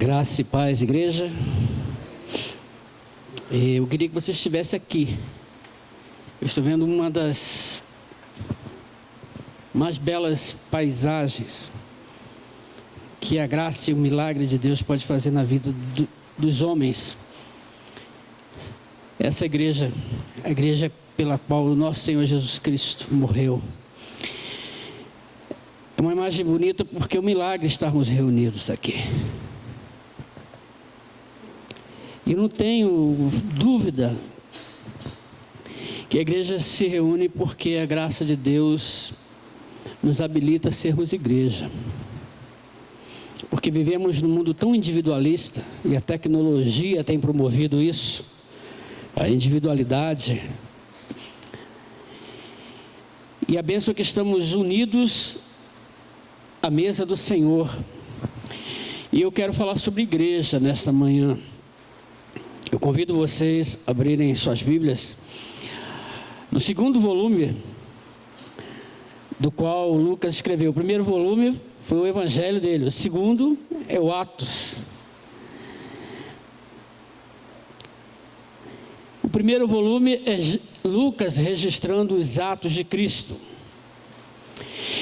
Graça e paz, igreja. Eu queria que você estivesse aqui. Eu estou vendo uma das mais belas paisagens que a graça e o milagre de Deus pode fazer na vida dos homens. Essa igreja, a igreja pela qual o nosso Senhor Jesus Cristo morreu. É uma imagem bonita porque é um milagre estarmos reunidos aqui. E não tenho dúvida que a igreja se reúne porque a graça de Deus nos habilita a sermos igreja. Porque vivemos num mundo tão individualista e a tecnologia tem promovido isso, a individualidade. E a bênção é que estamos unidos à mesa do Senhor. E eu quero falar sobre igreja nesta manhã. Eu convido vocês a abrirem suas Bíblias no segundo volume, do qual Lucas escreveu. O primeiro volume foi o Evangelho dele, o segundo é o Atos. O primeiro volume é Lucas registrando os atos de Cristo.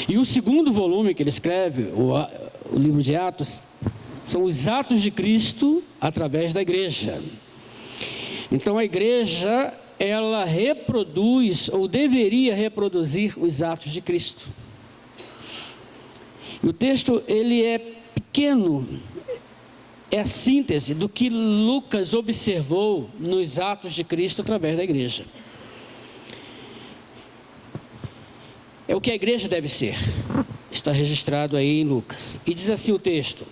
E o segundo volume que ele escreve, o livro de Atos, são os atos de Cristo através da igreja. Então a igreja, ela reproduz ou deveria reproduzir os atos de Cristo. E o texto, ele é pequeno, é a síntese do que Lucas observou nos atos de Cristo através da igreja. É o que a igreja deve ser. Está registrado aí em Lucas. E diz assim o texto: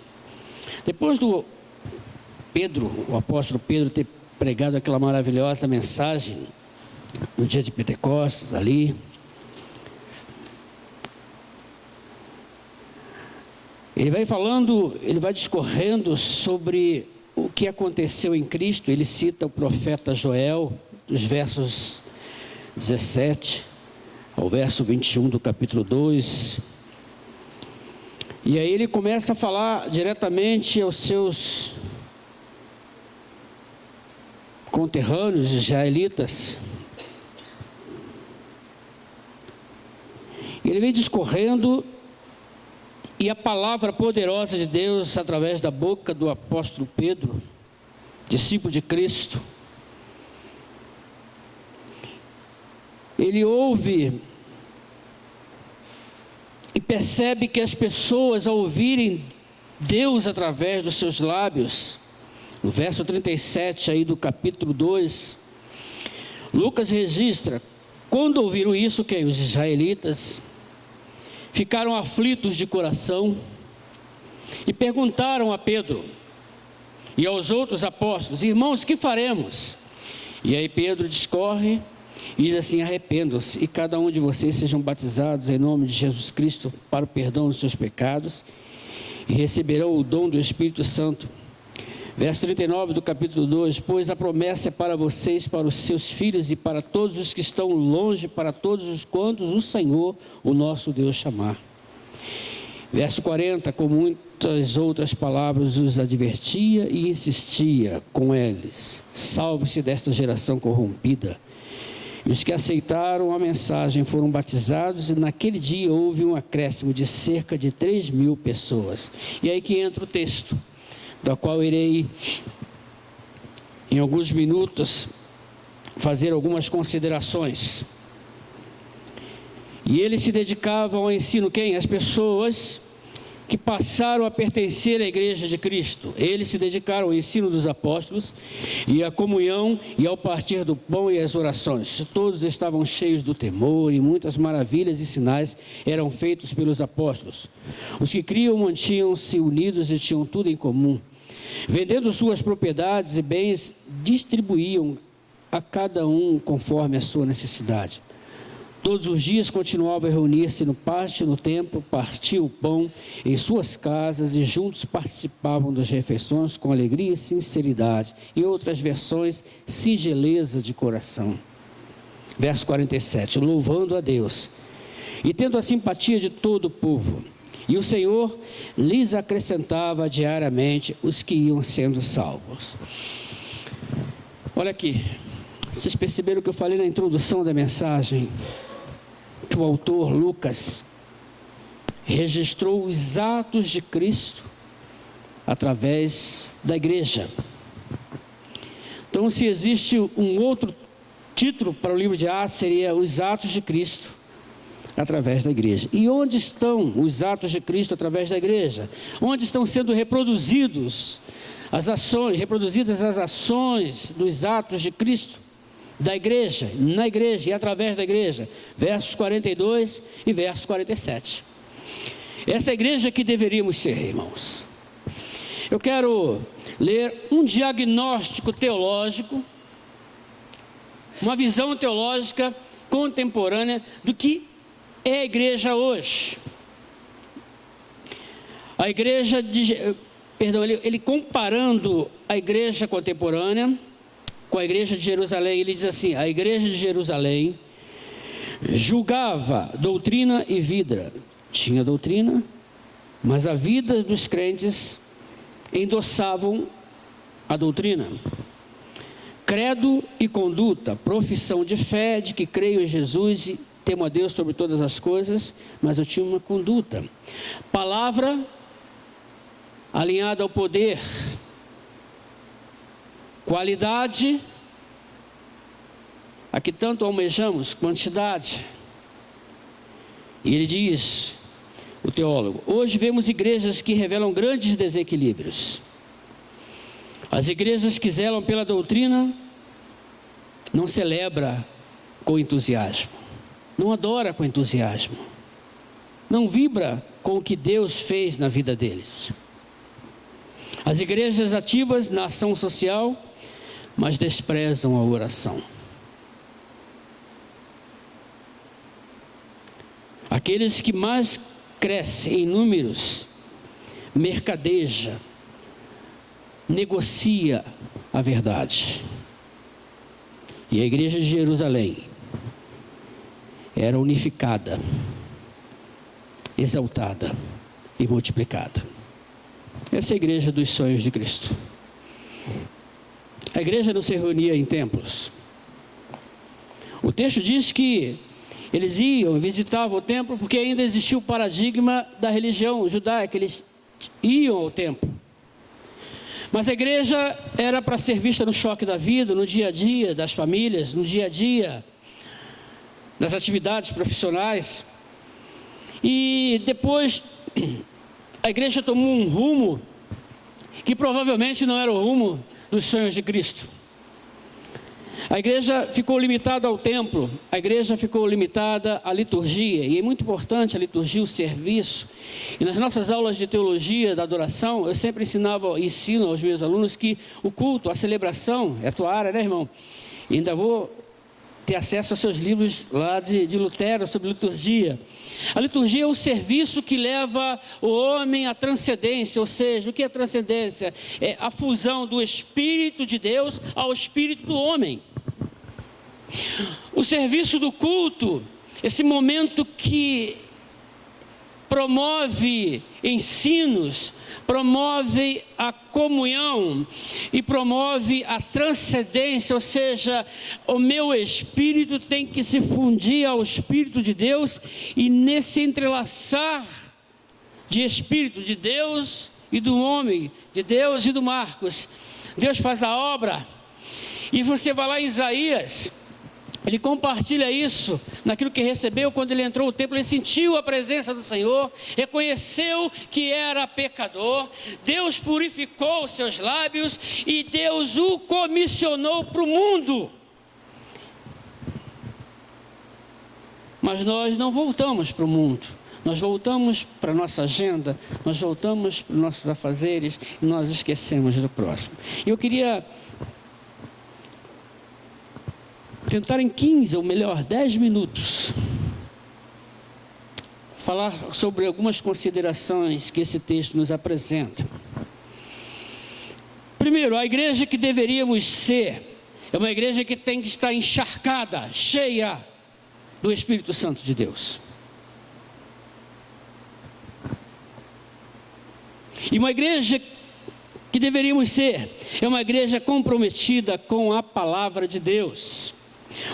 depois do o apóstolo Pedro ter pregado aquela maravilhosa mensagem no dia de Pentecostes ali, ele vai falando, ele vai discorrendo sobre o que aconteceu em Cristo. Ele cita o profeta Joel, dos versos 17 ao verso 21 do capítulo 2. E aí ele começa a falar diretamente aos seus conterrâneos israelitas. Ele vem discorrendo, e a palavra poderosa de Deus, através da boca do apóstolo Pedro, discípulo de Cristo, ele ouve e percebe que as pessoas, ao ouvirem Deus através dos seus lábios, no verso 37 aí do capítulo 2, Lucas registra: quando ouviram isso, que os israelitas ficaram aflitos de coração e perguntaram a Pedro e aos outros apóstolos: irmãos, que faremos? E aí Pedro discorre e diz assim: arrependam-se e cada um de vocês sejam batizados em nome de Jesus Cristo para o perdão dos seus pecados e receberão o dom do Espírito Santo. Verso 39 do capítulo 2: pois a promessa é para vocês, para os seus filhos e para todos os que estão longe, para todos os quantos o Senhor, o nosso Deus, chamar. Verso 40: com muitas outras palavras os advertia e insistia com eles: salve-se desta geração corrompida. E os que aceitaram a mensagem foram batizados, e naquele dia houve um acréscimo de cerca de 3.000 pessoas. E aí que entra o texto, da qual irei, em alguns minutos, fazer algumas considerações. E eles se dedicavam ao ensino, quem? As pessoas que passaram a pertencer à igreja de Cristo. Eles se dedicaram ao ensino dos apóstolos e à comunhão e ao partir do pão e às orações. Todos estavam cheios do temor e muitas maravilhas e sinais eram feitos pelos apóstolos. Os que criam mantinham-se unidos e tinham tudo em comum. Vendendo suas propriedades e bens, distribuíam a cada um conforme a sua necessidade. Todos os dias continuavam a reunir-se no pátio, no templo, partiam o pão em suas casas e juntos participavam das refeições com alegria e sinceridade. E outras versões, singeleza de coração. Verso 47, louvando a Deus e tendo a simpatia de todo o povo. E o Senhor lhes acrescentava diariamente os que iam sendo salvos. Olha aqui, vocês perceberam que eu falei na introdução da mensagem, que o autor Lucas registrou os atos de Cristo através da igreja. Então, se existe um outro título para o livro de Atos, seria os atos de Cristo através da igreja. E onde estão os atos de Cristo através da igreja? Onde estão sendo reproduzidas as ações dos atos de Cristo da igreja, na igreja e através da igreja? Versos 42 e verso 47. Essa é a igreja que deveríamos ser, irmãos. Eu quero ler um diagnóstico teológico, uma visão teológica contemporânea do que é a igreja hoje. A igreja ele comparando a igreja contemporânea com a igreja de Jerusalém, ele diz assim: a igreja de Jerusalém julgava doutrina e vida. Tinha doutrina, mas a vida dos crentes endossavam a doutrina. Credo e conduta, profissão de fé, de que creio em Jesus e temo a Deus sobre todas as coisas, mas eu tinha uma conduta. Palavra alinhada ao poder. Qualidade, a que tanto almejamos, quantidade. E ele diz, o teólogo: hoje vemos igrejas que revelam grandes desequilíbrios. As igrejas que zelam pela doutrina não celebra com entusiasmo, não adora com entusiasmo, não vibra com o que Deus fez na vida deles. As igrejas ativas na ação social, mas desprezam a oração. Aqueles que mais crescem em números, mercadeja, negocia a verdade. E a igreja de Jerusalém era unificada, exaltada e multiplicada. Essa é a igreja dos sonhos de Cristo. A igreja não se reunia em templos. O texto diz que eles iam, visitavam o templo, porque ainda existia o paradigma da religião judaica, eles iam ao templo. Mas a igreja era para ser vista no choque da vida, no dia a dia das famílias, no dia a dia das atividades profissionais. E depois a igreja tomou um rumo que provavelmente não era o rumo dos sonhos de Cristo. A igreja ficou limitada ao templo, a igreja ficou limitada à liturgia, e é muito importante a liturgia, o serviço. E nas nossas aulas de teologia, da adoração, eu sempre ensino aos meus alunos que o culto, a celebração, é a tua área, né, irmão? E ainda vou ter acesso aos seus livros lá de Lutero sobre liturgia. A liturgia é o serviço que leva o homem à transcendência, ou seja, o que é transcendência? É a fusão do Espírito de Deus ao Espírito do homem. O serviço do culto, esse momento que promove ensinos, promove a comunhão e promove a transcendência, ou seja, o meu espírito tem que se fundir ao Espírito de Deus, e nesse entrelaçar de Espírito de Deus e do homem, de Deus e do Marcos, Deus faz a obra. E você vai lá em Isaías, ele compartilha isso, naquilo que recebeu quando ele entrou no templo. Ele sentiu a presença do Senhor, reconheceu que era pecador, Deus purificou os seus lábios e Deus o comissionou para o mundo. Mas nós não voltamos para o mundo, nós voltamos para a nossa agenda, nós voltamos para os nossos afazeres e nós esquecemos do próximo. Eu queria tentar em 15, ou melhor, 10 minutos, falar sobre algumas considerações que esse texto nos apresenta. Primeiro, a igreja que deveríamos ser é uma igreja que tem que estar encharcada, cheia do Espírito Santo de Deus. E uma igreja que deveríamos ser, é uma igreja comprometida com a palavra de Deus.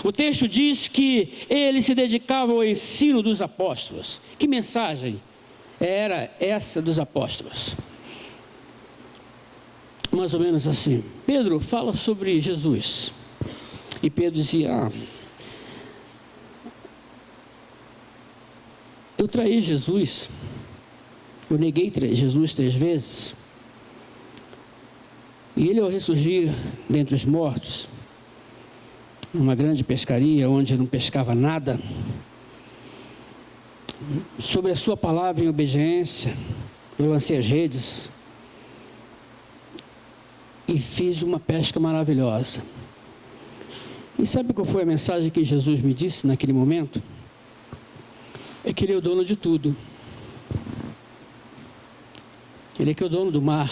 O texto diz que ele se dedicava ao ensino dos apóstolos. Que mensagem era essa dos apóstolos? Mais ou menos assim: Pedro, fala sobre Jesus. E Pedro dizia: eu traí Jesus, eu neguei Jesus 3 vezes, e ele, ao ressurgir dentre os mortos, numa grande pescaria onde não pescava nada, sobre a sua palavra em obediência, eu lancei as redes e fiz uma pesca maravilhosa. E sabe qual foi a mensagem que Jesus me disse naquele momento? É que Ele é o dono de tudo. Ele é que é o dono do mar,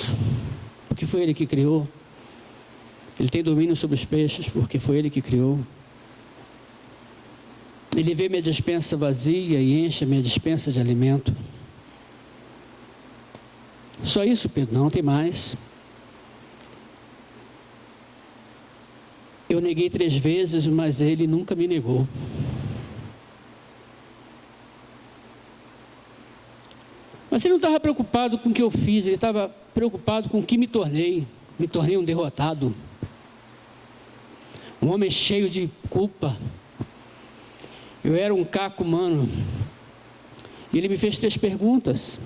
porque foi Ele que criou. Ele tem domínio sobre os peixes, porque foi Ele que criou. Ele vê minha despensa vazia e enche a minha despensa de alimento. Só isso, Pedro? Não, tem mais. Eu neguei 3 vezes, mas Ele nunca me negou. Mas Ele não estava preocupado com o que eu fiz, Ele estava preocupado com o que me tornei. Me tornei um derrotado, um homem cheio de culpa. Eu era um caco humano. E Ele me fez 3 perguntas.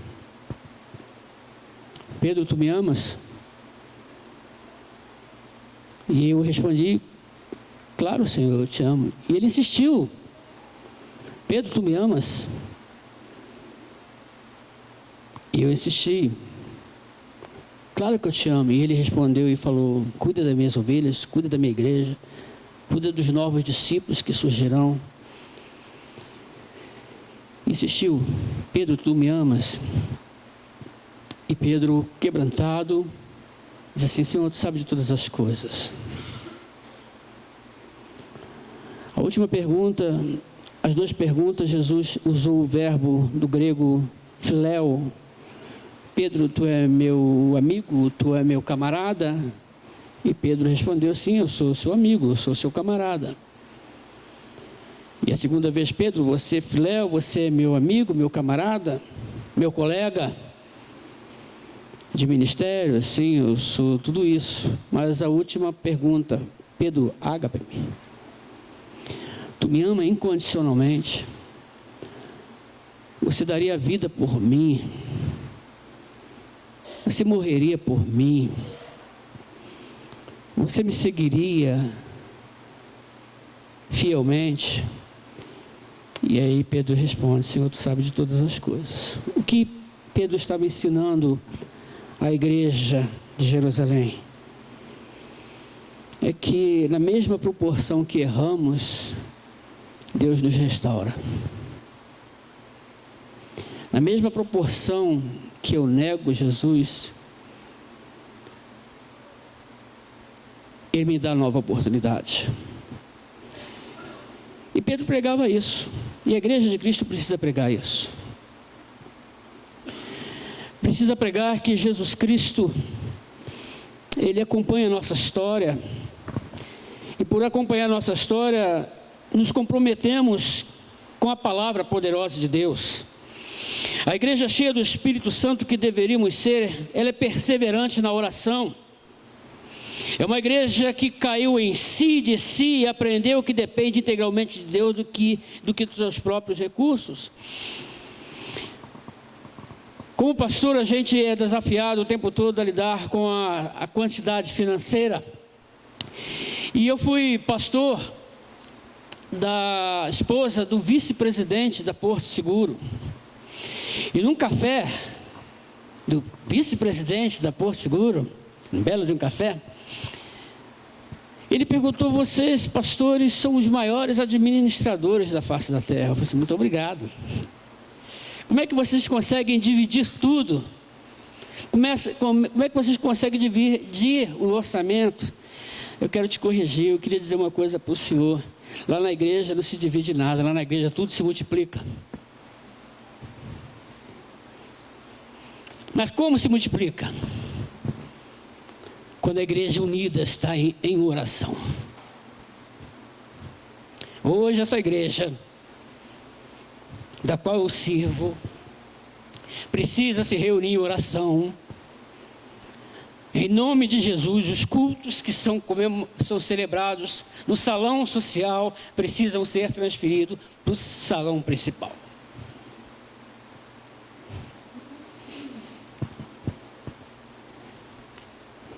Pedro, tu me amas? E eu respondi: claro, Senhor, eu te amo. E Ele insistiu: Pedro, tu me amas? E eu insisti: claro que eu te amo. E Ele respondeu e falou: cuida das minhas ovelhas, cuida da minha igreja, cuida dos novos discípulos que surgirão. Insistiu: Pedro, tu me amas? E Pedro, quebrantado, diz assim: Senhor, tu sabes de todas as coisas. A última pergunta, as 2 perguntas, Jesus usou o verbo do grego philéu. Pedro, tu é meu amigo, tu é meu camarada? E Pedro respondeu: sim, eu sou seu amigo, eu sou seu camarada. E a segunda vez: Pedro, você é philéu, você é meu amigo, meu camarada, meu colega de ministério? Sim, eu sou tudo isso. Mas a última pergunta: Pedro, ágape-me. Tu me ama incondicionalmente? Você daria a vida por mim? Você morreria por mim? Você me seguiria fielmente? E aí Pedro responde: Senhor, tu sabes de todas as coisas. O que Pedro estava ensinando à igreja de Jerusalém é que, na mesma proporção que erramos, Deus nos restaura. Na mesma proporção que eu nego Jesus, Ele me dá nova oportunidade. E Pedro pregava isso. E a igreja de Cristo precisa pregar isso. Precisa pregar que Jesus Cristo, Ele acompanha a nossa história. E por acompanhar a nossa história, nos comprometemos com a palavra poderosa de Deus. A igreja cheia do Espírito Santo que deveríamos ser, ela é perseverante na oração. É uma igreja que caiu em si, de si, e aprendeu que depende integralmente de Deus do que dos seus próprios recursos. Como pastor, a gente é desafiado o tempo todo a lidar com a quantidade financeira. E eu fui pastor da esposa do vice-presidente da Porto Seguro. E num café do vice-presidente da Porto Seguro, um belo de um café, ele perguntou: vocês, pastores, são os maiores administradores da face da terra. Eu falei assim: muito obrigado. Como é que vocês conseguem dividir tudo? Como é que vocês conseguem dividir o orçamento? Eu quero te corrigir, eu queria dizer uma coisa para o senhor. Lá na igreja não se divide nada, lá na igreja tudo se multiplica. Mas como se multiplica? Quando a igreja unida está em oração. Hoje essa igreja, da qual eu sirvo, precisa se reunir em oração. Em nome de Jesus, os cultos que são celebrados no salão social precisam ser transferidos para o salão principal.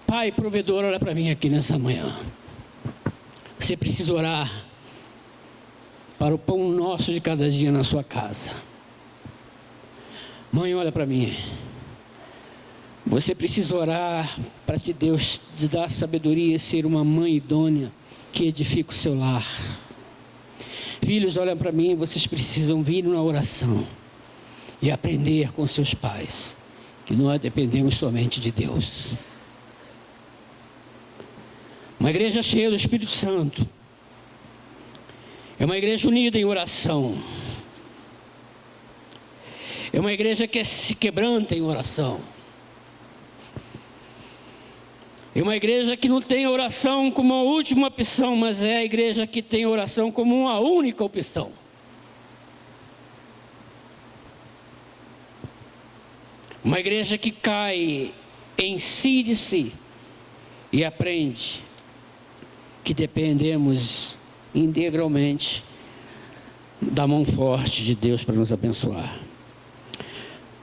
Pai provedor, olha para mim aqui nessa manhã. Você precisa orar para o pão nosso de cada dia na sua casa. Mãe, olha para mim. Você precisa orar para que Deus te dê sabedoria e ser uma mãe idônea que edifica o seu lar. Filhos, olha para mim, vocês precisam vir na oração e aprender com seus pais que nós dependemos somente de Deus. Uma igreja cheia do Espírito Santo é uma igreja unida em oração. É uma igreja que se quebranta em oração. É uma igreja que não tem oração como a última opção, mas é a igreja que tem oração como uma única opção. Uma igreja que cai em si de si e aprende que dependemos integralmente da mão forte de Deus para nos abençoar.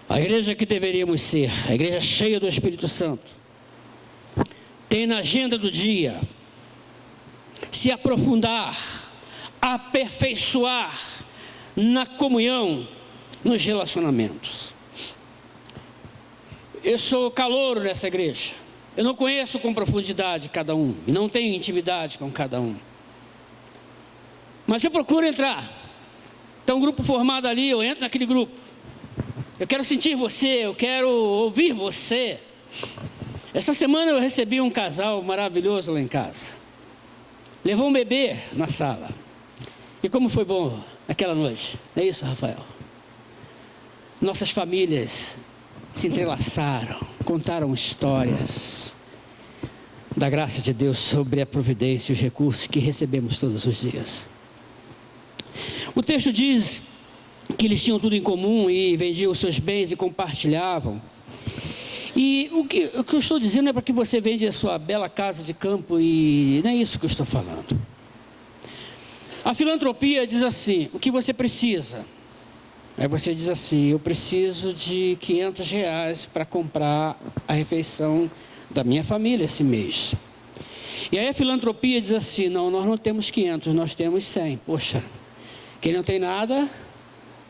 A igreja que deveríamos ser, a igreja cheia do Espírito Santo, tem na agenda do dia se aprofundar, aperfeiçoar na comunhão, nos relacionamentos. Eu sou calouro nessa igreja. Eu não conheço com profundidade cada um, e não tenho intimidade com cada um. Mas eu procuro entrar. Tem um grupo formado ali, eu entro naquele grupo. Eu quero sentir você, eu quero ouvir você. Essa semana eu recebi um casal maravilhoso lá em casa. Levou um bebê na sala. E como foi bom aquela noite. Não é isso, Rafael? Nossas famílias se entrelaçaram, contaram histórias da graça de Deus sobre a providência e os recursos que recebemos todos os dias. O texto diz que eles tinham tudo em comum e vendiam os seus bens e compartilhavam. E o que eu estou dizendo é para que você vende a sua bela casa de campo e não é isso que eu estou falando. A filantropia diz assim, o que você precisa? Aí você diz assim, eu preciso de R$500 para comprar a refeição da minha família esse mês. E aí a filantropia diz assim, não, nós não temos 500, nós temos 100. Poxa, quem não tem nada,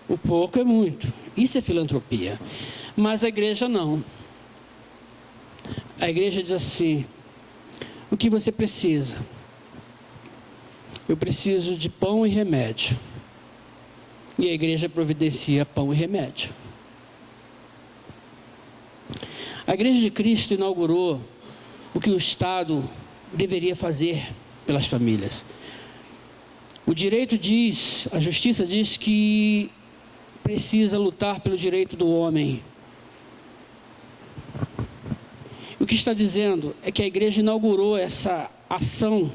o pouco é muito. Isso é filantropia. Mas a igreja não. A igreja diz assim, o que você precisa? Eu preciso de pão e remédio. E a igreja providencia pão e remédio. A igreja de Cristo inaugurou o que o Estado deveria fazer pelas famílias. O direito diz, a justiça diz que precisa lutar pelo direito do homem. O que está dizendo é que a igreja inaugurou essa ação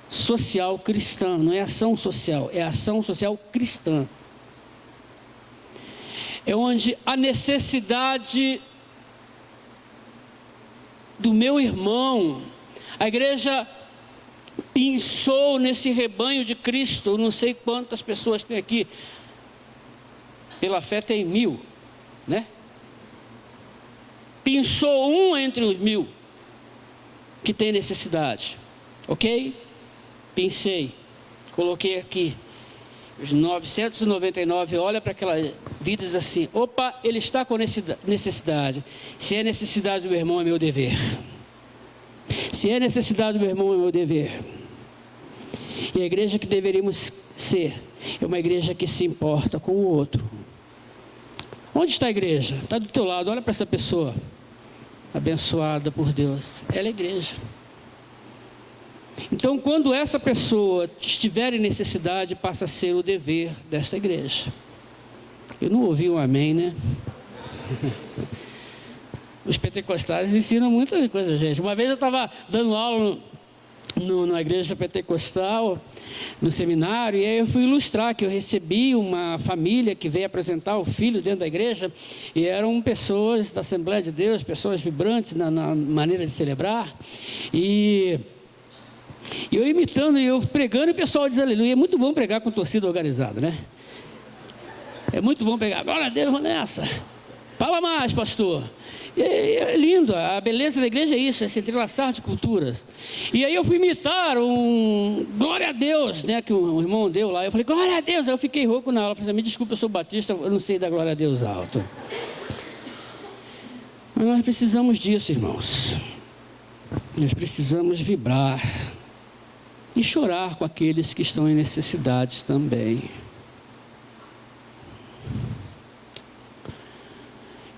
social cristã, não é ação social, é ação social cristã. É onde a necessidade do meu irmão, a igreja pensou nesse rebanho de Cristo, eu não sei quantas pessoas tem aqui, pela fé tem 1000, né? Pensou um entre os 1000 que tem necessidade, ok? Pensei, coloquei aqui, os 999, olha para aquela vida e diz assim, opa, ele está com necessidade, se é necessidade do meu irmão é meu dever, se é necessidade do meu irmão é meu dever. E a igreja que deveríamos ser, é uma igreja que se importa com o outro. Onde está a igreja? Está do teu lado, olha para essa pessoa, abençoada por Deus, ela é a igreja. Então, quando essa pessoa estiver em necessidade, passa a ser o dever desta igreja. Eu não ouvi um amém, né? Os pentecostais ensinam muita coisa, gente. Uma vez eu estava dando aula na igreja pentecostal, no seminário, e aí eu fui ilustrar que eu recebi uma família que veio apresentar o filho dentro da igreja, e eram pessoas da Assembleia de Deus, pessoas vibrantes na maneira de celebrar, e eu imitando, e eu pregando, e o pessoal diz aleluia. É muito bom pregar com torcida organizada, né? É muito bom pregar, glória a Deus, vamos nessa. Fala mais, pastor. E é lindo, a beleza da igreja é isso, é se entrelaçar de culturas. E aí eu fui imitar glória a Deus, né, que o irmão deu lá. Eu falei, glória a Deus. Aí eu fiquei rouco na aula. Eu falei, me desculpa, eu sou batista, eu não sei dar glória a Deus alto. Mas nós precisamos disso, irmãos. Nós precisamos vibrar e chorar com aqueles que estão em necessidades também.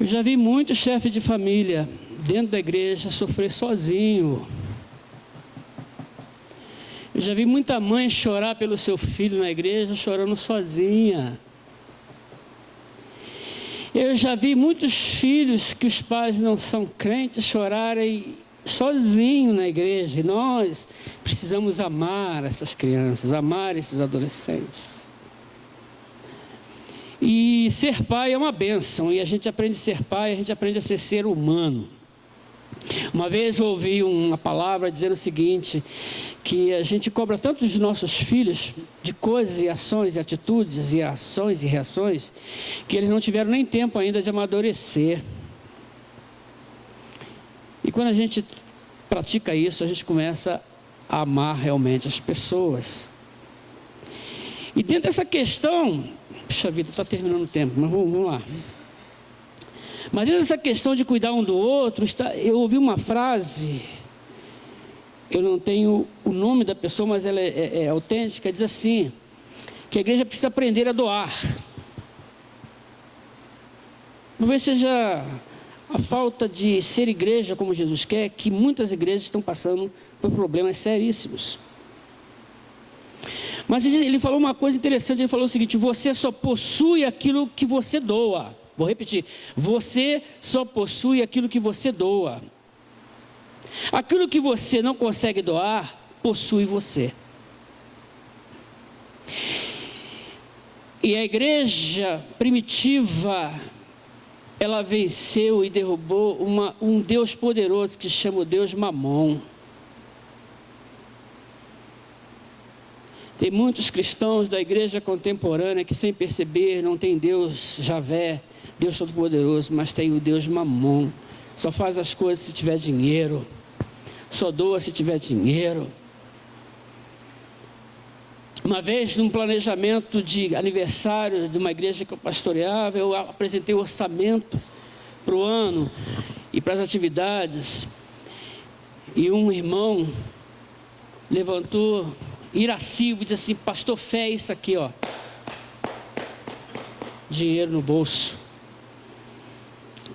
Eu já vi muito chefe de família dentro da igreja sofrer sozinho. Eu já vi muita mãe chorar pelo seu filho na igreja, chorando sozinha. Eu já vi muitos filhos que os pais não são crentes chorarem sozinho na igreja. E nós precisamos amar essas crianças, amar esses adolescentes. E ser pai é uma bênção, e a gente aprende a ser pai, a gente aprende a ser humano. Uma vez eu ouvi uma palavra dizendo o seguinte, que a gente cobra tanto dos nossos filhos, de coisas e ações e atitudes, e ações e reações, que eles não tiveram nem tempo ainda de amadurecer. E quando a gente pratica isso, a gente começa a amar realmente as pessoas. E dentro dessa questão, puxa vida, está terminando o tempo, mas vamos lá. Mas dentro dessa questão de cuidar um do outro, eu ouvi uma frase, eu não tenho o nome da pessoa, mas ela é autêntica, diz assim, que a igreja precisa aprender a doar. Talvez seja a falta de ser igreja como Jesus quer, que muitas igrejas estão passando por problemas seríssimos. Mas ele falou uma coisa interessante, ele falou o seguinte, você só possui aquilo que você doa. Vou repetir, você só possui aquilo que você doa. Aquilo que você não consegue doar, possui você. E a igreja primitiva, ela venceu e derrubou um Deus poderoso que se chama o Deus Mamon. Tem muitos cristãos da igreja contemporânea que, sem perceber, não tem Deus Javé, Deus Todo-Poderoso, mas tem o Deus Mamon. Só faz as coisas se tiver dinheiro, só doa se tiver dinheiro. Uma vez, num planejamento de aniversário de uma igreja que eu pastoreava, eu apresentei o orçamento para o ano e para as atividades, e um irmão levantou irascível e disse assim, pastor, fé é isso aqui, ó, dinheiro no bolso.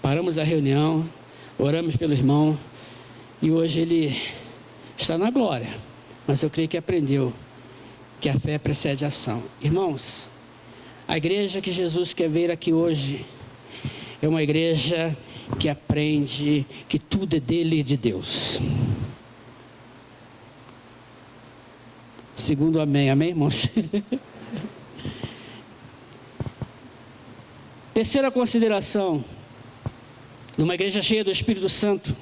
Paramos a reunião, oramos pelo irmão, e hoje ele está na glória, mas eu creio que aprendeu que a fé precede a ação. Irmãos, a igreja que Jesus quer ver aqui hoje é uma igreja que aprende que tudo é dele e de Deus. Segundo amém, amém, irmãos? Terceira consideração, numa igreja cheia do Espírito Santo,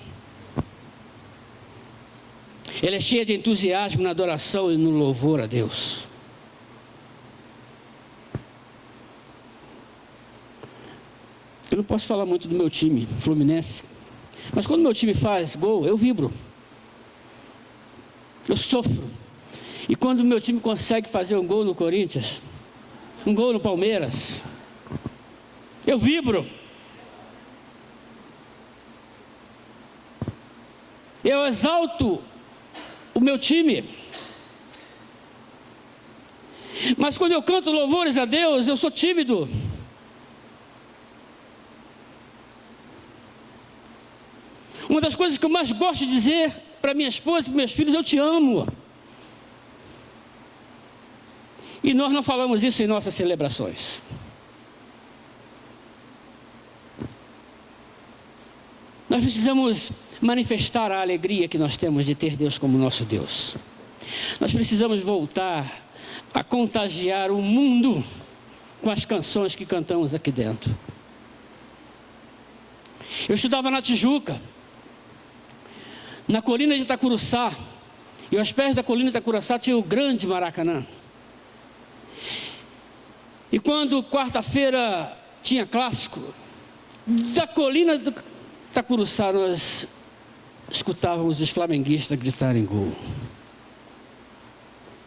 ela é cheia de entusiasmo na adoração e no louvor a Deus. Eu não posso falar muito do meu time, Fluminense, mas quando meu time faz gol, eu vibro, eu sofro. E quando o meu time consegue fazer um gol no Corinthians, um gol no Palmeiras, eu vibro. Eu exalto o meu time. Mas quando eu canto louvores a Deus, eu sou tímido. Uma das coisas que eu mais gosto de dizer para minha esposa e para meus filhos, eu te amo. E nós não falamos isso em nossas celebrações. Nós precisamos manifestar a alegria que nós temos de ter Deus como nosso Deus. Nós precisamos voltar a contagiar o mundo com as canções que cantamos aqui dentro. Eu estudava na Tijuca, na colina de Itacuruçá, e aos pés da colina de Itacuruçá tinha o grande Maracanã. E quando quarta-feira tinha clássico, da colina de Itacuruçá nós escutávamos os flamenguistas gritarem gol.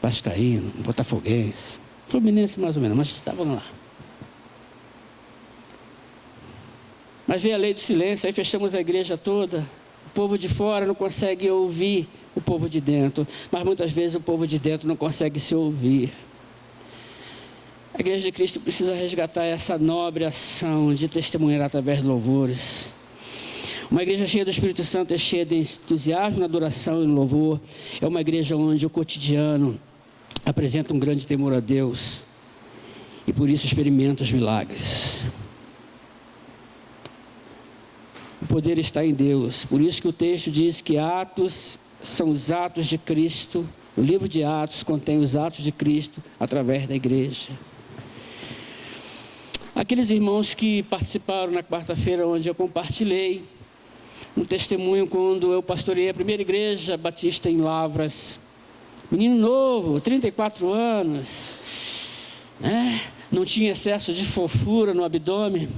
Vascaíno, Botafoguense, Fluminense mais ou menos, mas estavam lá. Mas veio a lei do silêncio, aí fechamos a igreja toda. O povo de fora não consegue ouvir o povo de dentro, mas muitas vezes o povo de dentro não consegue se ouvir. A Igreja de Cristo precisa resgatar essa nobre ação de testemunhar através de louvores. Uma igreja cheia do Espírito Santo é cheia de entusiasmo na adoração e no louvor. É uma igreja onde o cotidiano apresenta um grande temor a Deus e por isso experimenta os milagres. O poder está em Deus. Por isso que o texto diz que Atos são os atos de Cristo. O livro de Atos contém os atos de Cristo através da igreja. Aqueles irmãos que participaram na quarta-feira, onde eu compartilhei um testemunho quando eu pastoreei a primeira igreja batista em Lavras. Menino novo, 34 anos, né? Não tinha excesso de fofura no abdômen.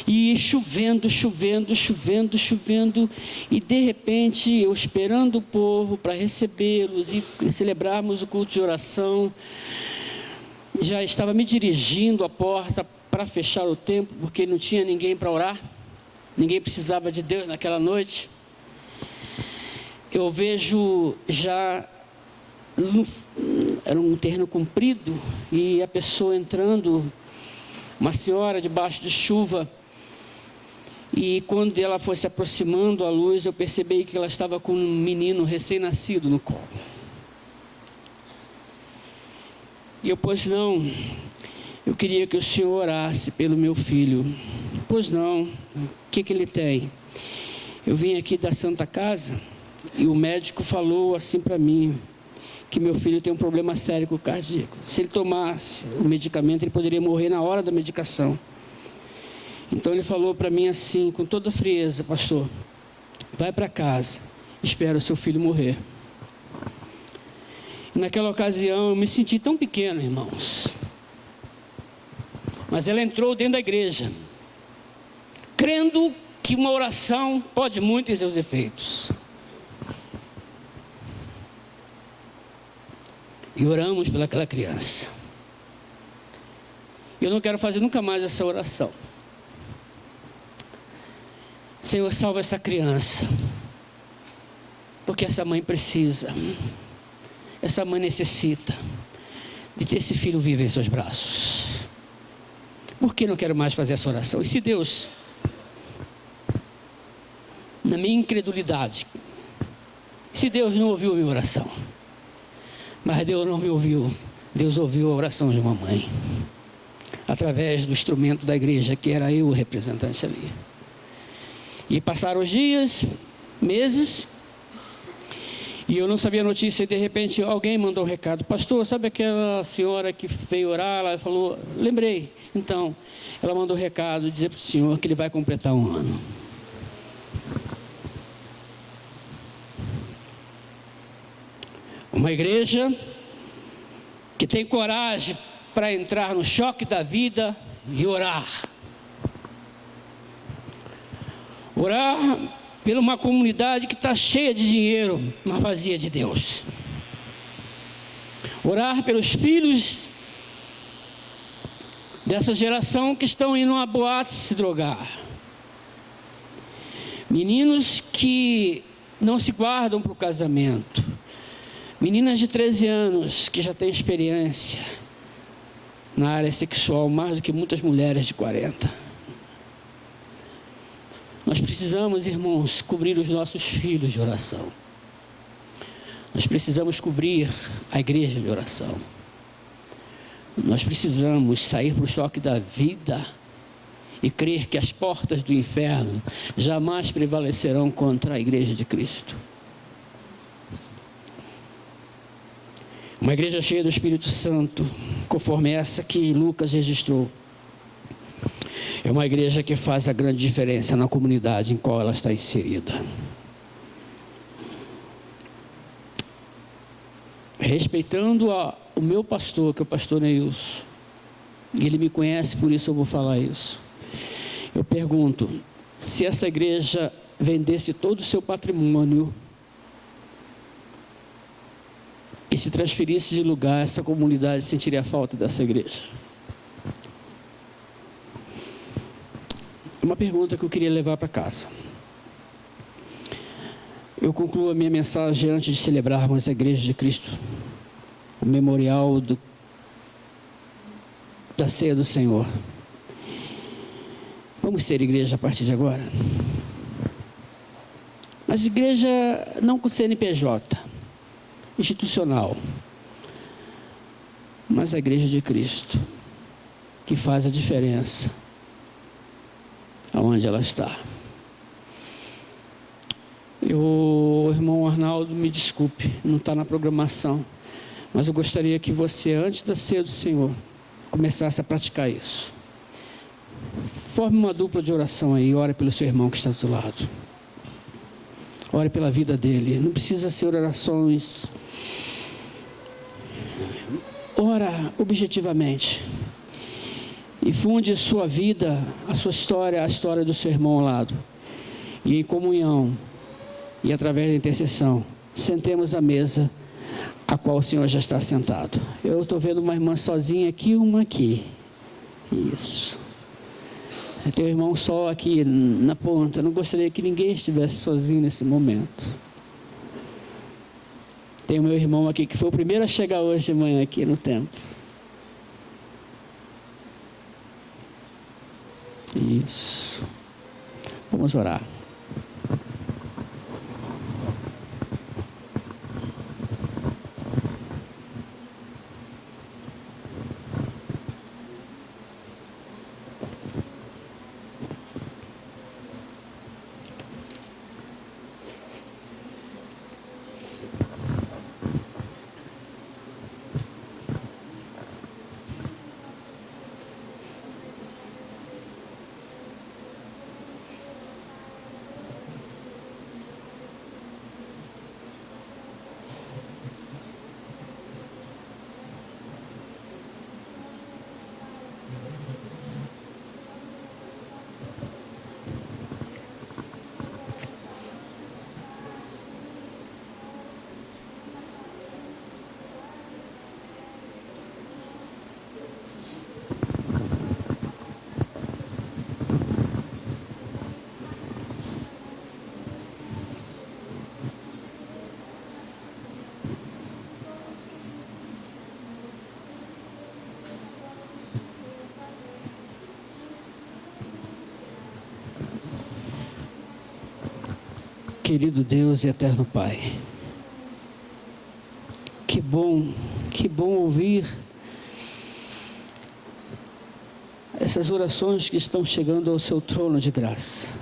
E chovendo, e de repente eu esperando o povo para recebê-los e celebrarmos o culto de oração, já estava me dirigindo à porta para fechar o templo, porque não tinha ninguém para orar, ninguém precisava de Deus naquela noite. Eu vejo já, era um terreno comprido, e a pessoa entrando, uma senhora debaixo de chuva, e quando ela foi se aproximando à luz, eu percebi que ela estava com um menino recém-nascido no colo. E eu, pois não, eu queria que o senhor orasse pelo meu filho. Pois não, o que ele tem? Eu vim aqui da Santa Casa e o médico falou assim para mim, que meu filho tem um problema sério com o cardíaco. Se ele tomasse o medicamento, ele poderia morrer na hora da medicação. Então ele falou para mim assim, com toda frieza: pastor, vai para casa, espera o seu filho morrer. E naquela ocasião eu me senti tão pequeno, irmãos. Mas ela entrou dentro da igreja, crendo que uma oração pode muito em seus efeitos. E oramos pelaquela criança. Eu não quero fazer nunca mais essa oração. Senhor, salva essa criança, porque essa mãe precisa, essa mãe necessita de ter esse filho vivo em seus braços. Por que não quero mais fazer essa oração? E se Deus, na minha incredulidade, se Deus não ouviu a minha oração, mas Deus não me ouviu, Deus ouviu a oração de uma mãe, através do instrumento da igreja, que era eu o representante ali. E passaram os dias, meses, e eu não sabia a notícia, e de repente alguém mandou um recado: pastor, sabe aquela senhora que veio orar? Ela falou, lembrei. Então, ela mandou um recado, dizer para o senhor que ele vai completar 1 ano. Uma igreja que tem coragem para entrar no choque da vida e orar. Orar por uma comunidade que está cheia de dinheiro, mas vazia de Deus. Orar pelos filhos dessa geração que estão indo a boate se drogar. Meninos que não se guardam para o casamento. Meninas de 13 anos que já têm experiência na área sexual, mais do que muitas mulheres de 40. Nós precisamos, irmãos, cobrir os nossos filhos de oração. Nós precisamos cobrir a igreja de oração. Nós precisamos sair para o choque da vida e crer que as portas do inferno jamais prevalecerão contra a igreja de Cristo. Uma igreja cheia do Espírito Santo, conforme essa que Lucas registrou, é uma igreja que faz a grande diferença na comunidade em qual ela está inserida. Respeitando o meu pastor, que é o pastor Neilson, ele me conhece, por isso eu vou falar isso. Eu pergunto, se essa igreja vendesse todo o seu patrimônio e se transferisse de lugar, essa comunidade sentiria a falta dessa igreja? Uma pergunta que eu queria levar para casa. Eu concluo a minha mensagem antes de celebrarmos a Igreja de Cristo, o memorial da ceia do Senhor. Vamos ser igreja a partir de agora? Mas igreja não com CNPJ, institucional, mas a Igreja de Cristo, que faz a diferença aonde ela está. O irmão Arnaldo, me desculpe, não está na programação, mas eu gostaria que você, antes da ceia do Senhor, começasse a praticar isso. Forme uma dupla de oração aí, ore pelo seu irmão que está do seu lado. Ore pela vida dele, não precisa ser orações. Ora objetivamente. E funde sua vida, a sua história, a história do seu irmão ao lado. E em comunhão, e através da intercessão, sentemos à mesa, a qual o Senhor já está sentado. Eu estou vendo uma irmã sozinha aqui e uma aqui. Isso. Tem um irmão só aqui na ponta. Eu não gostaria que ninguém estivesse sozinho nesse momento. Tem o meu irmão aqui, que foi o primeiro a chegar hoje de manhã aqui no templo. Isso. Vamos orar. Querido Deus e eterno Pai, que bom ouvir essas orações que estão chegando ao seu trono de graça.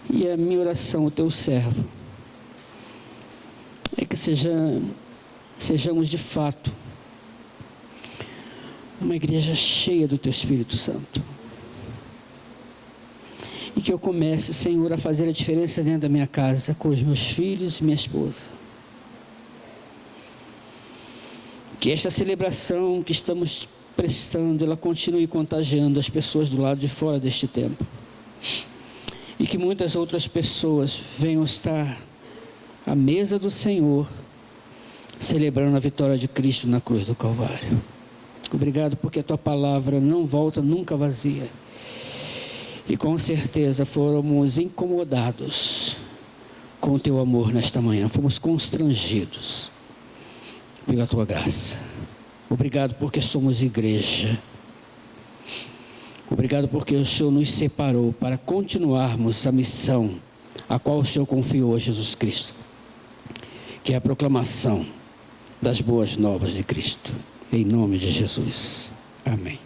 E a minha oração, o teu servo, é que sejamos de fato uma igreja cheia do teu Espírito Santo. E que eu comece, Senhor, a fazer a diferença dentro da minha casa, com os meus filhos e minha esposa. Que esta celebração que estamos prestando, ela continue contagiando as pessoas do lado de fora deste templo. E que muitas outras pessoas venham estar à mesa do Senhor, celebrando a vitória de Cristo na cruz do Calvário. Obrigado porque a tua palavra não volta nunca vazia. E com certeza fomos incomodados com o teu amor nesta manhã. Fomos constrangidos pela tua graça. Obrigado porque somos igreja. Obrigado porque o Senhor nos separou para continuarmos a missão a qual o Senhor confiou a Jesus Cristo, que é a proclamação das boas novas de Cristo. Em nome de Jesus. Amém.